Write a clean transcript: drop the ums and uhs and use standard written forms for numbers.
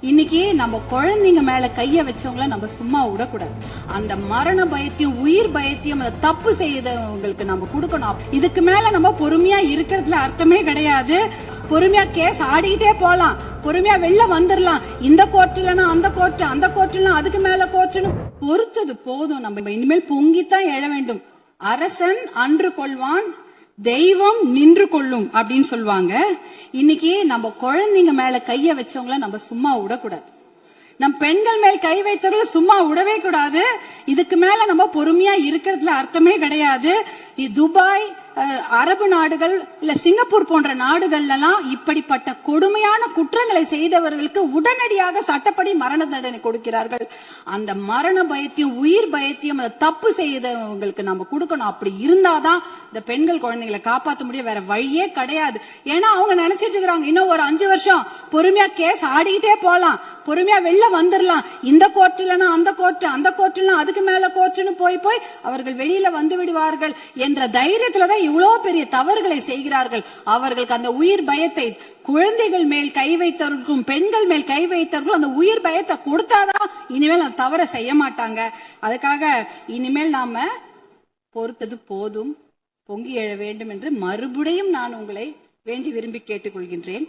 இன்னைக்கு நம்ம குழந்தைங்க மேல கைய வச்சவங்கள நம்ம சும்மா விடக்கூடாது. அந்த மரண பயத்தையும் உயிர் பயத்தையும் அந்த தப்பு செய்தவங்களுக்கு நம்ம கொடுக்கணும். இதுக்கு மேல நம்ம பொறுமையா இருக்கிறதுல அர்த்தமே கிடையாது. பொறுமையா கேஸ் ஆடிக்கிட்டே போலாம், பொறுமையா வெளில வந்துடலாம். இந்த கோர்ட்லனா அந்த கோர்ட், அந்த கோர்ட்ல அதுக்கு மேல கோர்ட்னு பொறுத்தது போதும். நம்ம இனிமேல் பொங்கித்தான் எழ வேண்டும். அரசன் அன்று கொள்வான், தெய்வம் நின்று கொள்ளும் அப்படின்னு சொல்லுவாங்க. இன்னைக்கு நம்ம குழந்தைங்க மேல கைய வச்சவங்கள நம்ம சும்மா விடக்கூடாது. நம் பெண்கள் மேல் கை வைத்தவர்கள் சும்மா விடவே கூடாது. இதுக்கு மேல நம்ம பொறுமையா இருக்கிறதுல அர்த்தமே கிடையாது. துபாய், அரபு நாடுகள் இல்ல சிங்கப்பூர் போன்ற நாடுகள்லாம் இப்படிப்பட்ட கொடுமையான குற்றங்களை செய்தவர்களுக்கு உடனடியாக சட்டப்படி மரண தண்டனை கொடுக்கிறார்கள். அந்த மரண பயத்தையும் உயிர் பயத்தையும் அந்த தப்பு செய்தவங்களுக்கு நம்ம கொடுக்கணும். அப்படி இருந்தாதான் இந்த பெண்கள் குழந்தைகளை காப்பாற்ற முடியும். வேற வழியே கிடையாது. ஏன்னா அவங்க நினைச்சிட்டு இருக்கிறாங்க, இன்னும் ஒரு 5 வருஷம் பொறுமையா கேஸ் ஆடிக்கிட்டே போலாம், பொறுமையா வெளில வந்துடலாம். இந்த கோர்ட்லனா அந்த கோர்ட், அந்த கோர்ட்ல அதுக்கு மேல கோர்ட்னு போய் அவர்கள் வெளியில வந்து விடுவார்கள் என்ற தைரியத்துலதான் இவ்வளவு பெரிய தவறுகளை செய்கிறார்கள். அவர்களுக்கு அந்த உயிர் பயத்தை, குழந்தைகள் மேல் கை வைத்தவர்களுக்கும் பெண்கள் மேல் கை வைத்தவர்களும் அந்த உயிர் பயத்தை கொடுத்தாதான் இனிமேல் அந்த தவறை செய்ய மாட்டாங்க. அதுக்காக இனிமேல் நாம பொறுத்தது போதும், பொங்கி எழ வேண்டும் என்று மறுபடியும் நான் உங்களை வேண்டி விரும்பி கேட்டுக்கொள்கின்றேன்.